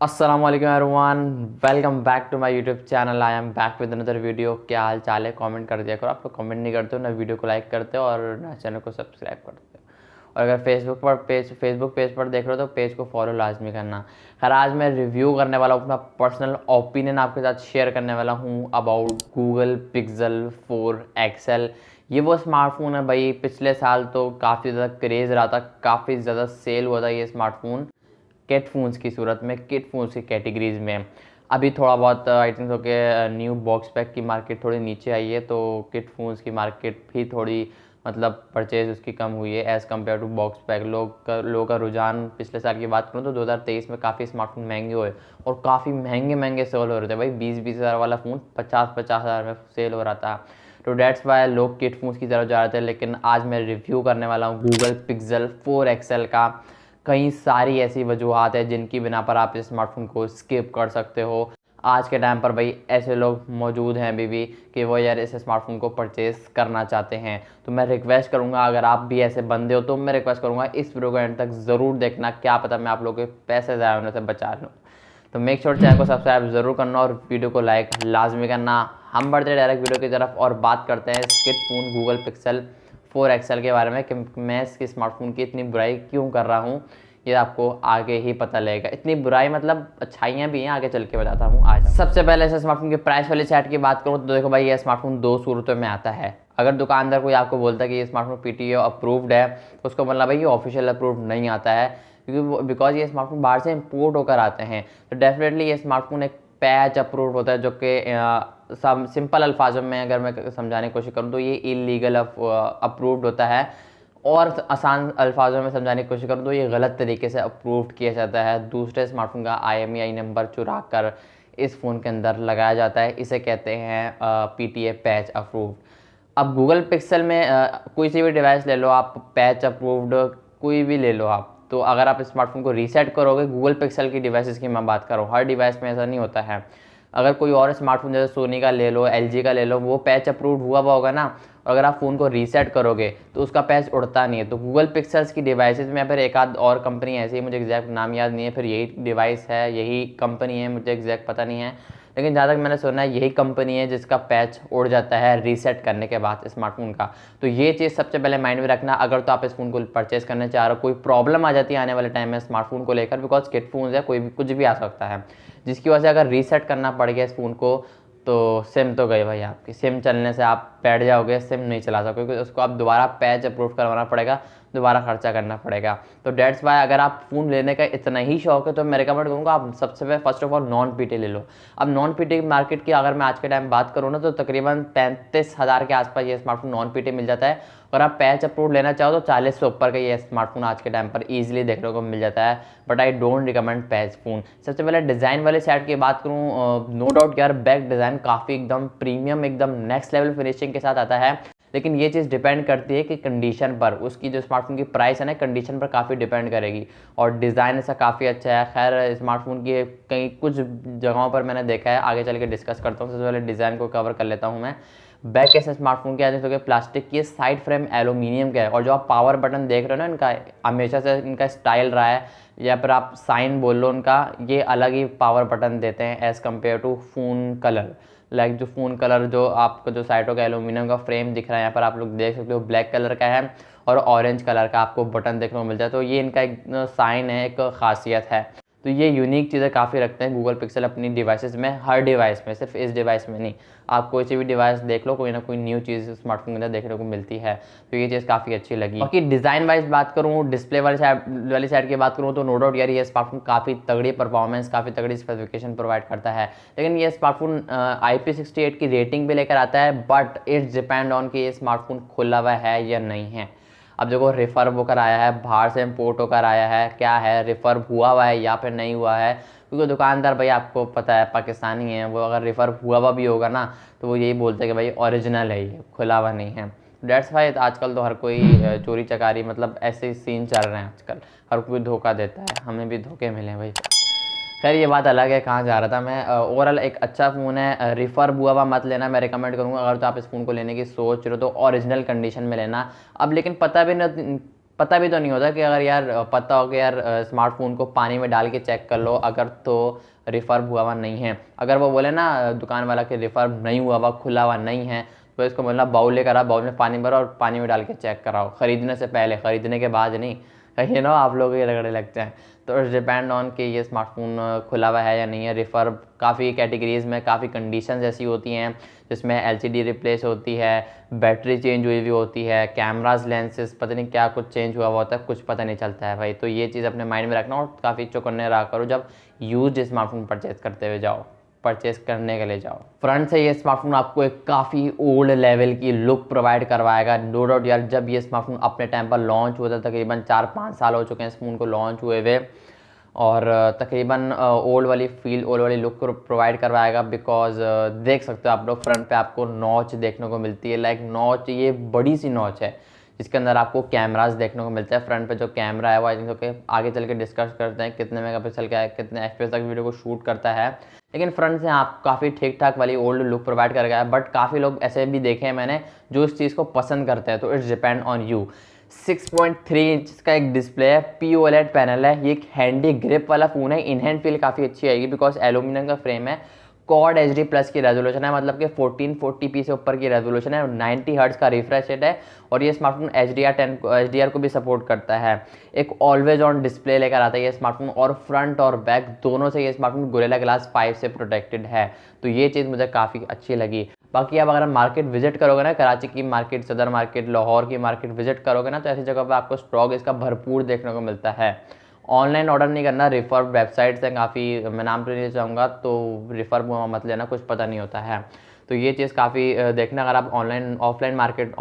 अस्सलाम वालेकुम everyone, welcome back to my YouTube channel. I am back with another video. क्या हाल चाल है? कमेंट कर दिया करो। आप लोग कमेंट नहीं करते हो, ना वीडियो को लाइक करते हो और ना चैनल को सब्सक्राइब करते हो। और अगर फेसबुक पेज पर देख रहे हो तो पेज को फॉलो लाजमी करना। खैर, आज मैं रिव्यू करने वाला हूँ, अपना पर्सनल ओपिनियन आपके साथ शेयर करने वाला हूँ अबाउट गूगल पिक्सल 4 एक्सेल। ये वो स्मार्टफोन है भाई, पिछले साल तो काफ़ी ज़्यादा क्रेज़ रहा था, काफ़ी ज़्यादा सेल हुआ था ये स्मार्टफोन किट फ़ोन्स की सूरत में, किट फ़ोन्स की कैटेगरीज़ में। अभी थोड़ा बहुत आई थिंक सो के न्यू बॉक्स पैक की मार्केट थोड़ी नीचे आई है, तो किट फ़ोन्स की मार्केट भी थोड़ी मतलब परचेज़ उसकी कम हुई है as compare to box pack. लोगों का रुझान पिछले साल की बात करूँ तो 2023 में काफ़ी स्मार्टफोन महंगे हुए और काफ़ी महंगे महंगे सेल हो रहे थे भाई। 20-20 हज़ार वाला फ़ोन 50-50 हज़ार में सेल हो रहा था। तो डेट्स वाई लोग किट फ़ोन्स की तरफ जा रहे थे। लेकिन आज मैं रिव्यू करने वाला हूँ गूगल पिक्सल 4 एक्सेल का। कई सारी ऐसी वजूहत है जिनकी बिना पर आप इस स्मार्टफोन को स्किप कर सकते हो। आज के टाइम पर भाई ऐसे लोग मौजूद हैं अभी भी कि वो यार इस स्मार्टफोन को परचेज़ करना चाहते हैं। तो मैं रिक्वेस्ट करूंगा, अगर आप भी ऐसे बंदे हो तो मैं रिक्वेस्ट करूंगा इस वीडियो को एंड तक ज़रूर देखना। क्या पता मैं आप लोगों के पैसे ज़ाया होने से बचा लूँ। तो मेक श्योर चैनल को सब्सक्राइब ज़रूर करना और वीडियो को लाइक लाजमी करना। हम बढ़ते हैं डायरेक्ट वीडियो की तरफ और बात करते हैं स्किट फ़ोन गूगल पिक्सल 4 एक्सेल के बारे में कि मैं इसके स्मार्टफोन की इतनी बुराई क्यों कर रहा हूँ। ये आपको आगे ही पता लगेगा। इतनी बुराई मतलब अच्छाइयाँ भी हैं, आगे चल के बताता हूँ। आज सबसे पहले इस स्मार्टफोन की प्राइस वाली साइड की बात करूँ तो देखो भाई, ये स्मार्टफोन 2 सूरतों में आता है। अगर दुकानदार कोई आपको बोलता है कि ये स्मार्टफोन पीटीओ अप्रूव्ड है तो उसको मतलब भाई ये ऑफिशियल अप्रूव्ड नहीं आता है, क्योंकि बिकॉज ये स्मार्टफोन बाहर से इम्पोर्ट होकर आते हैं। तो डेफिनेटली ये स्मार्टफोन एक पैच अप्रूव्ड होता है, जो कि सब सिंपल अल्फाजों में अगर मैं समझाने की कोशिश करूँ तो ये इलीगल अप्रूव्ड होता है। और आसान अल्फाजों में समझाने की कोशिश करूँ तो ये गलत तरीके से अप्रूव्ड किया जाता है। दूसरे स्मार्टफोन का IMEI नंबर चुरा कर इस फ़ोन के अंदर लगाया जाता है। इसे कहते हैं PTA पैच अप्रूव्ड। अब गूगल पिक्सल में कोई सी भी डिवाइस ले लो आप, पैच अप्रूव्ड कोई भी ले लो आप, तो अगर आप स्मार्टफोन को रीसेट करोगे, गूगल पिक्सल की डिवाइसेस की मैं बात कर रहा हूँ, हर डिवाइस में ऐसा नहीं होता है। अगर कोई और स्मार्टफोन जैसे सोनी का ले लो, LG का ले लो, वो पैच अप्रूव्ड हुआ होगा ना, और अगर आप फ़ोन को रीसेट करोगे तो उसका पैच उड़ता नहीं है। तो गूगल पिक्सल्स की डिवाइसेस में फिर एक आध और कंपनी ऐसी है, मुझे एग्जैक्ट नाम याद नहीं है, फिर यही डिवाइस है, यही कंपनी है, मुझे एग्जैक्ट पता नहीं है, लेकिन जहाँ तक मैंने सुना है यही कंपनी है जिसका पैच उड़ जाता है रीसेट करने के बाद स्मार्टफोन का। तो ये चीज़ सबसे पहले माइंड में रखना अगर तो आप इस फ़ोन को परचेज़ करने चाह रहे हो। कोई प्रॉब्लम आ जाती है आने वाले टाइम में स्मार्टफोन को लेकर, बिकॉज किट फोन है, कोई भी कुछ भी आ सकता है, जिसकी वजह से अगर रीसेट करना पड़ गया इस फ़ोन को तो सिम तो गई भाई आपकी। सिम चलने से आप बैठ जाओगे, सिम नहीं चला सकोगे, क्योंकि उसको आप दोबारा पैच अप्रूव करवाना पड़ेगा, दोबारा खर्चा करना पड़ेगा। तो डेट्स वाई अगर आप फ़ोन लेने का इतना ही शौक है तो मैं रिकमेंड करूँगा आप सबसे पहले first of all non PT ले लो। अब नॉन पीटी मार्केट की अगर मैं आज के टाइम बात करूँ ना तो तकरीबन 35,000 के आसपास ये स्मार्टफोन नॉन पीटी मिल जाता है। अगर आप पैच अप्रूव लेना चाहो तो 40 से ऊपर का ये स्मार्टफोन आज के टाइम पर ईजिली देखने को मिल जाता है। But I don't recommend patch phone. सबसे पहले डिज़ाइन वाले साइड की बात करूँ, नो डाउट यार बैक डिज़ाइन काफ़ी एकदम प्रीमियम, एकदम नेक्स्ट लेवल फिनिशिंग के साथ आता है। लेकिन ये चीज़ डिपेंड करती है कि कंडीशन पर, उसकी जो स्मार्टफोन की प्राइस है ना, कंडीशन पर काफ़ी डिपेंड करेगी। और डिज़ाइन ऐसा काफ़ी अच्छा है। खैर, स्मार्टफोन की कई कुछ जगहों पर मैंने देखा है, आगे चल के डिस्कस करता हूँ। सबसे पहले डिज़ाइन को कवर कर लेता हूँ मैं। बैक कैसे स्मार्टफोन के आने तो प्लास्टिक की, साइड फ्रेम एल्यूमिनियम का है, और जो आप पावर बटन देख रहे हो ना, इनका हमेशा से इनका स्टाइल रहा है, या फिर आप साइन बोल लो उनका, ये अलग ही पावर बटन देते हैं as compare to phone colour. Like जो फ़ोन कलर जो आपको जो साइडों का एल्यूमिनियम का फ्रेम दिख रहा है यहाँ पर आप लोग देख सकते हो, ब्लैक कलर का है और ऑरेंज कलर का आपको बटन देखने को मिल जाए। तो ये इनका एक साइन है, एक खासियत है। तो ये यूनिक चीज़ें काफ़ी रखते हैं गूगल पिक्सल अपनी डिवाइसेस में, हर डिवाइस में, सिर्फ इस डिवाइस में नहीं। आप कोई सी भी डिवाइस देख लो, कोई ना कोई न्यू चीज़ स्मार्टफोन के अंदर देखने को मिलती है। तो ये चीज़ काफ़ी अच्छी लगी। बाकी डिज़ाइन वाइज बात करूँ, डिस्प्ले वाली साइड की बात करूँ तो नो डाउट यार ये स्मार्टफोन काफ़ी तगड़ी परफॉर्मेंस, काफ़ी तगड़ी स्पेसिफिकेशन प्रोवाइड करता है। लेकिन ये स्मार्टफोन IP68 की रेटिंग भी लेकर आता है, बट इट्स डिपेंड ऑन कि ये स्मार्टफोन खुला हुआ है या नहीं है। अब देखो, रिफर्ब होकर आया है, बाहर से इम्पोर्ट होकर आया है, क्या है, रिफर्ब हुआ है या फिर नहीं हुआ है, क्योंकि दुकानदार भाई आपको पता है पाकिस्तानी है, वो अगर रिफर्ब हुआ भी होगा ना तो वो यही बोलते हैं कि भाई ओरिजिनल है, ये खुला हुआ नहीं है। डेट्स वाई आजकल तो हर कोई चोरी चकारी, मतलब ऐसे ही सीन चल रहे हैं आजकल, हर कोई धोखा देता है, हमें भी धोखे मिले भाई। खैर, ये बात अलग है, कहाँ जा रहा था मैं। ओवरऑल एक अच्छा फ़ोन है, रिफर्ब हुआ मत लेना, मैं रिकमेंड करूँगा। अगर तो आप इस फ़ोन को लेने की सोच रहे हो तो ओरिजिनल कंडीशन में लेना। अब लेकिन पता भी नहीं पता भी तो नहीं होता कि अगर यार पता हो कि यार स्मार्टफोन को पानी में डाल के चेक कर लो अगर तो रिफर्ब हुआ हुआ नहीं है। अगर वो बोले ना दुकान वाला कि रिफर्ब नहीं हुआ हुआ, खुला हुआ नहीं है, तो इसको बोलना बाउल लेकर आओ, बाउल में पानी भरो और पानी में डाल के चेक कराओ, ख़रीदने से पहले, ख़रीदने के बाद नहीं। कहीं ना आप लोग ये रगड़े लगते हैं। तो इट्स डिपेंड ऑन कि ये स्मार्टफोन खुला हुआ है या नहीं है। रिफर्ब काफ़ी कैटेगरीज़ में काफ़ी कंडीशंस ऐसी होती हैं जिसमें एलसीडी रिप्लेस होती है, बैटरी चेंज हुई होती है, कैमराज लेंसेज पता नहीं क्या कुछ चेंज हुआ होता है, कुछ पता नहीं चलता है भाई। तो ये चीज़ अपने माइंड में रखना और काफ़ी चौकन्ने रहा करो जब यूज्ड स्मार्टफोन परचेज करते हुए जाओ, परचेज करने के लिए जाओ। फ्रंट से ये स्मार्टफोन आपको एक काफ़ी ओल्ड लेवल की लुक प्रोवाइड करवाएगा, नो डाउट यार। जब ये स्मार्टफोन अपने टाइम पर लॉन्च हुआ था, तकरीबन 4-5 साल हो चुके हैं इस फ़ोन को लॉन्च हुए हुए, और तकरीबन ओल्ड वाली फील, ओल्ड वाली लुक को प्रोवाइड करवाएगा। बिकॉज देख सकते हो आप लोग फ्रंट पे आपको नॉच देखने को मिलती है, लाइक नॉच, ये बड़ी सी नॉच है जिसके अंदर आपको कैमरास देखने को मिलता है। फ्रंट पे जो कैमरा है वो आई थिंक ओके आगे चल के डिस्कस करते हैं कितने मेगापिक्सल का है, कितने एफपीएस तक वीडियो को शूट करता है। लेकिन फ्रंट से आप काफ़ी ठीक ठाक वाली ओल्ड लुक प्रोवाइड कर गया है। बट काफ़ी लोग ऐसे भी देखे हैं मैंने जो इस चीज़ को पसंद करते हैं, तो it's depend on you. 6.3 inch का एक डिस्प्ले है, POLED पैनल है, ये एक हैंडी ग्रिप वाला फ़ोन है। इन हैंड फील काफ़ी अच्छी आएगी बिकॉज एल्यूमिनियम का फ्रेम है, क्वाड HD प्लस की रेजोल्यूशन है, मतलब कि 1440p से ऊपर की रेजोल्यूशन है, 90 हर्ट्ज का रिफ्रेश रेट है, और ये स्मार्टफोन HDR को भी सपोर्ट करता है। एक ऑलवेज ऑन डिस्प्ले लेकर आता है ये स्मार्टफोन, और फ्रंट और बैक दोनों से ये स्मार्टफोन गोरिल्ला ग्लास 5 से प्रोटेक्टेड है। तो ये चीज़ मुझे काफ़ी अच्छी लगी। बाकी अब अगर आप मार्केट विजिट करोगे ना, कराची की मार्केट, सदर मार्केट, लाहौर की मार्केट विजिट करोगे ना, तो ऐसी जगह पर आपको स्टॉक इसका भरपूर देखने को मिलता है। ऑनलाइन ऑर्डर नहीं करना, रिफर्ब वेबसाइट्स हैं काफ़ी, मैं नाम तो नहीं चाहूँगा, तो रिफर्ब मत लेना, कुछ पता नहीं होता है। तो ये चीज़ काफ़ी देखना। अगर आप ऑफलाइन मार्केट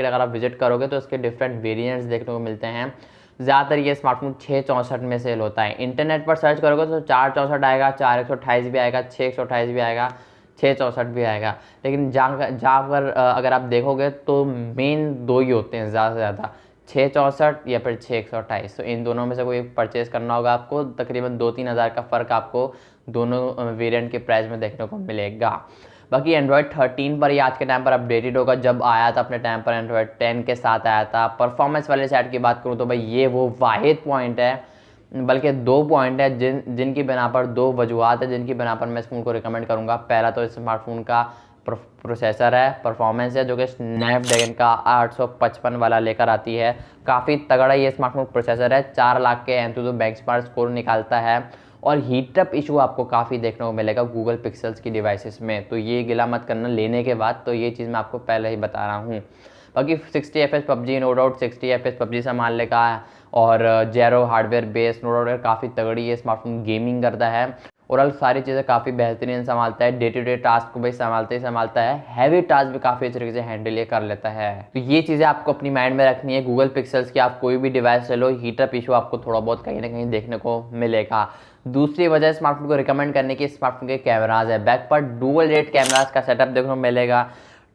अगर आप विजिट करोगे तो इसके डिफरेंट वेरिएंट्स देखने को मिलते हैं। ज़्यादातर ये स्मार्टफोन 664 में सेल होता है। इंटरनेट पर सर्च करोगे तो 464 आएगा, 4128 भी आएगा, 6128 भी आएगा, 664 भी आएगा। लेकिन जहाँ पर अगर आप देखोगे तो मेन दो ही होते हैं ज़्यादा से ज़्यादा, 664 या फिर 6128। तो इन दोनों में से कोई परचेज करना होगा आपको, तकरीबन 2-3 हज़ार का फ़र्क आपको दोनों वेरिएंट के प्राइस में देखने को मिलेगा। बाकी एंड्रॉयड 13 पर ये आज के टाइम पर अपडेटेड होगा। जब आया था अपने टाइम पर एंड्रॉयड 10 के साथ आया था। परफॉर्मेंस वाले साइड की बात करूँ तो भाई ये वो वाहिद पॉइंट है, बल्कि 2 पॉइंट है जिनकी बिना पर, 2 वजूहत है जिनकी बिना पर मैं इस फ़ोन को रिकमेंड करूँगा। पहला तो इस स्मार्टफोन का प्रोसेसर है, परफॉर्मेंस है, जो कि स्नैपड्रैगन का 855 वाला लेकर आती है। काफ़ी तगड़ा ये स्मार्टफोन प्रोसेसर है, 4 लाख के एंथुसियास्ट बेंचमार्क स्कोर निकालता है। और हीटअप इशू आपको काफ़ी देखने को मिलेगा गूगल पिक्सल्स की डिवाइसेस में, तो ये गिला मत करना लेने के बाद, तो ये चीज़ मैं आपको पहले ही बता रहा हूँ। बाकी 60 FPS PUBG, no doubt 60 FPS PUBG संभाल लेगा, और zero hardware base, no doubt काफ़ी तगड़ी ये स्मार्टफोन गेमिंग करता है। ओवरऑल सारी चीज़ें काफ़ी बेहतरीन संभालता है, डे टू डे टास्क को भी संभालता है, हैवी टास्क भी काफ़ी अच्छी तरीके से हैंडल ये कर लेता है। तो ये चीज़ें आपको अपनी माइंड में रखनी है। गूगल पिक्सल्स की आप कोई भी डिवाइस ले लो, हीटअप इशू आपको थोड़ा बहुत कहीं ना कहीं देखने को मिलेगा। दूसरी वजह स्मार्टफोन को रिकमेंड करने की, स्मार्टफोन के कैमराज है। बैक पर डुअल रेट कैमराज का सेटअप देखने को मिलेगा।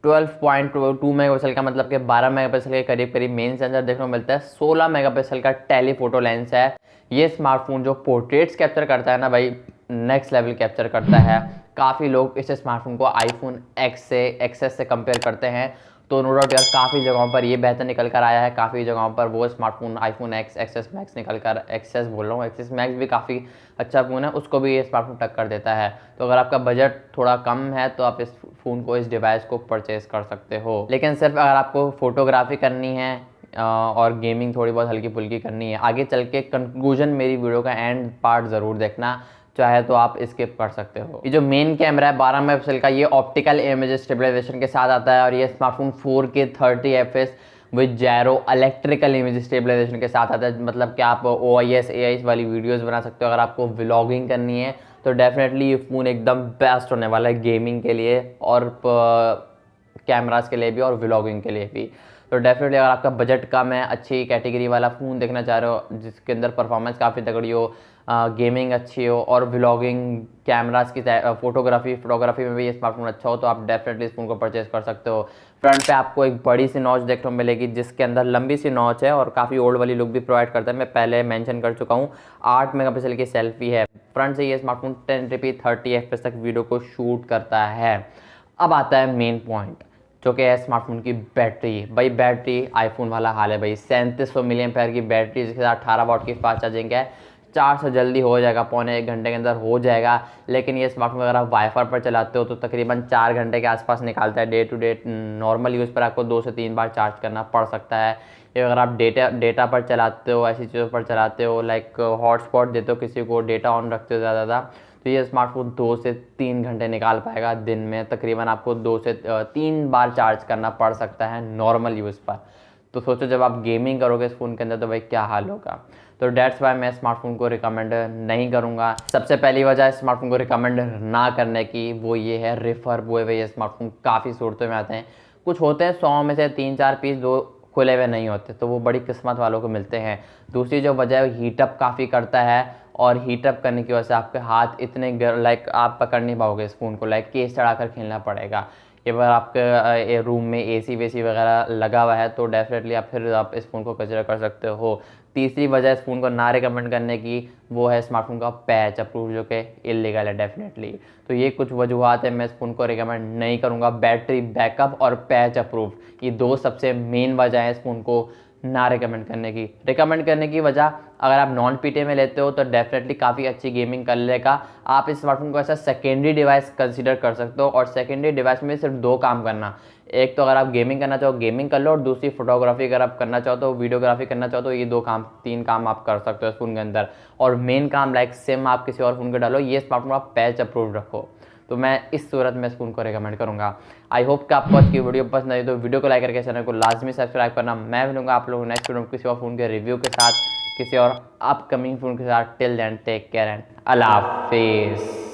12.2 मेगापिक्सल का, मतलब कि 12 मेगापिक्सल के करीब करीब मेन सेंसर देखने को मिलता है। 16 मेगापिक्सल का टेलीफोटो लेंस है। ये स्मार्टफोन जो पोर्ट्रेट्स कैप्चर करता है ना भाई, नेक्स्ट लेवल कैप्चर करता है। काफ़ी लोग इस स्मार्टफोन को आईफोन एक्सेस से कंपेयर करते हैं, तो नो डाउट यार काफ़ी जगहों पर ये बेहतर निकल कर आया है। काफ़ी जगहों पर वो स्मार्टफोन आईफोन एक्सेस मैक्स निकल कर, एक्सेस बोल रहा हूँ, एक्सेस मैक्स भी काफ़ी अच्छा फ़ोन है, उसको भी ये स्मार्टफोन टक्कर देता है। तो अगर आपका बजट थोड़ा कम है तो आप इस फ़ोन को, इस डिवाइस को परचेज़ कर सकते हो। लेकिन सिर्फ अगर आपको फोटोग्राफी करनी है और गेमिंग थोड़ी बहुत हल्की फुल्की करनी है, आगे चल के कंक्लूजन मेरी वीडियो का एंड पार्ट ज़रूर देखना, चाहे तो आप स्किप कर सकते हो। ये जो मेन कैमरा है 12 मेगापिक्सल का, ये ऑप्टिकल इमेज स्टेबलाइजेशन के साथ आता है, और ये smartphone 4K 30 FPS with gyro electrical image stabilisation के साथ आता है। मतलब कि आप OIS AIS वाली वीडियोस बना सकते हो। अगर आपको व्लॉगिंग करनी है तो डेफिनेटली ये फ़ोन एकदम बेस्ट होने वाला है गेमिंग के लिए, और कैमरास के लिए भी, और व्लॉगिंग के लिए भी। तो डेफिनेटली अगर आपका बजट कम है, अच्छी कैटेगरी वाला फ़ोन देखना चाह रहे हो जिसके अंदर परफॉर्मेंस काफ़ी तगड़ी हो, गेमिंग अच्छी हो, और व्लॉगिंग, कैमरास की फोटोग्राफी में भी ये स्मार्टफोन अच्छा हो, तो आप डेफिनेटली इस फ़ोन को परचेज़ कर सकते हो। फ्रंट पे आपको एक बड़ी सी नॉच देखने को मिलेगी जिसके अंदर लंबी सी नॉच है, और काफ़ी ओल्ड वाली लुक भी प्रोवाइड करता है। मैं पहले मेंशन कर चुका हूँ, 8 मेगापिक्सल की सेल्फी है। फ्रंट से ये स्मार्टफोन 1080p 30 FPS तक वीडियो को शूट करता है। अब आता है मेन पॉइंट, जो कि है स्मार्टफोन की बैटरी। भाई बैटरी आईफोन वाला हाल है भाई, 3700 मिली एम्पेयर की बैटरी, जिसके साथ 18 वाट की फास्ट चार्जिंग है। चार्ज से जल्दी हो जाएगा, पौने 1 घंटे के अंदर हो जाएगा। लेकिन ये स्मार्टफोन अगर आप वाईफाई पर चलाते हो तो तकरीबन 4 घंटे के आसपास निकालता है। Day to day normal use पर आपको 2 से 3 बार चार्ज करना पड़ सकता है। या अगर आप डेटा पर चलाते हो, ऐसी चीज़ों पर चलाते हो, लाइक हॉटस्पॉट देते हो किसी को, डेटा ऑन रखते हो ज़्यादा, तो ये स्मार्टफोन 2 से 3 घंटे निकाल पाएगा दिन में। तकरीबन आपको 2 से 3 बार चार्ज करना पड़ सकता है नॉर्मल यूज़ पर। तो सोचो जब आप गेमिंग करोगे इस फ़ोन के अंदर तो भाई क्या हाल होगा। तो डेट्स वाई मैं स्मार्टफोन को रिकमेंड नहीं करूँगा। सबसे पहली वजह स्मार्टफोन को रिकमेंड ना करने की वो ये है रिफर्ब हुए हुए ये स्मार्टफोन काफ़ी सूरतों में आते हैं। कुछ होते हैं 100 में से 3-4 पीस दो खुले हुए नहीं होते, तो वो बड़ी किस्मत वालों को मिलते हैं। दूसरी जो वजह है हीटअप काफ़ी करता है, और हीटअप करने की वजह से आपके हाथ इतने लाइक आप पकड़ नहीं पाओगे इस फ़ोन को, लाइक केस चढ़ा कर खेलना पड़ेगा। अगर आपके रूम में एसी वेसी वगैरह लगा हुआ है तो डेफिनेटली आप इस फ़ोन को कंसिडर कर सकते हो। तीसरी वजह इस फ़ोन को ना रिकमेंड करने की वो है स्मार्टफोन का पैच अप्रूव, जो कि इलीगल है डेफिनेटली। तो ये कुछ वजूहत है, मैं इस फ़ोन को रिकमेंड नहीं करूँगा। बैटरी बैकअप और पैच अप्रूव, ये 2 सबसे मेन वजह है इस फ़ोन को ना रिकमेंड करने की वजह, अगर आप नॉन पीटे में लेते हो तो डेफिनेटली काफ़ी अच्छी गेमिंग कर लेगा। आप इस स्मार्टफोन को ऐसा सेकेंडरी डिवाइस कंसीडर कर सकते हो, और सेकेंडरी डिवाइस में सिर्फ 2 काम करना। एक तो अगर आप गेमिंग करना चाहो गेमिंग कर लो, और दूसरी फोटोग्राफी अगर आप करना चाहो तो वीडियोग्राफी करना चाहो तो ये 3 काम आप कर सकते हो इस फ़ोन के अंदर। और मेन काम लाइक सिम आप किसी और फ़ोन को डालो, ये स्मार्टफोन आप पैच अप्रूव रखो। तो मैं इस सूरत में इस फ़ोन को रिकमेंड करूँगा। आई होप कि आपको आज की वीडियो पसंद आई, तो वीडियो को लाइक करके चैनल को लाजमी सब्सक्राइब करना। मैं मिलूंगा आप लोगों को नेक्स्ट वीडियो में किसी और फ़ोन के रिव्यू के साथ, किसी और अपकमिंग फ़ोन के साथ। Till then take care and अल्लाह हाफिज़।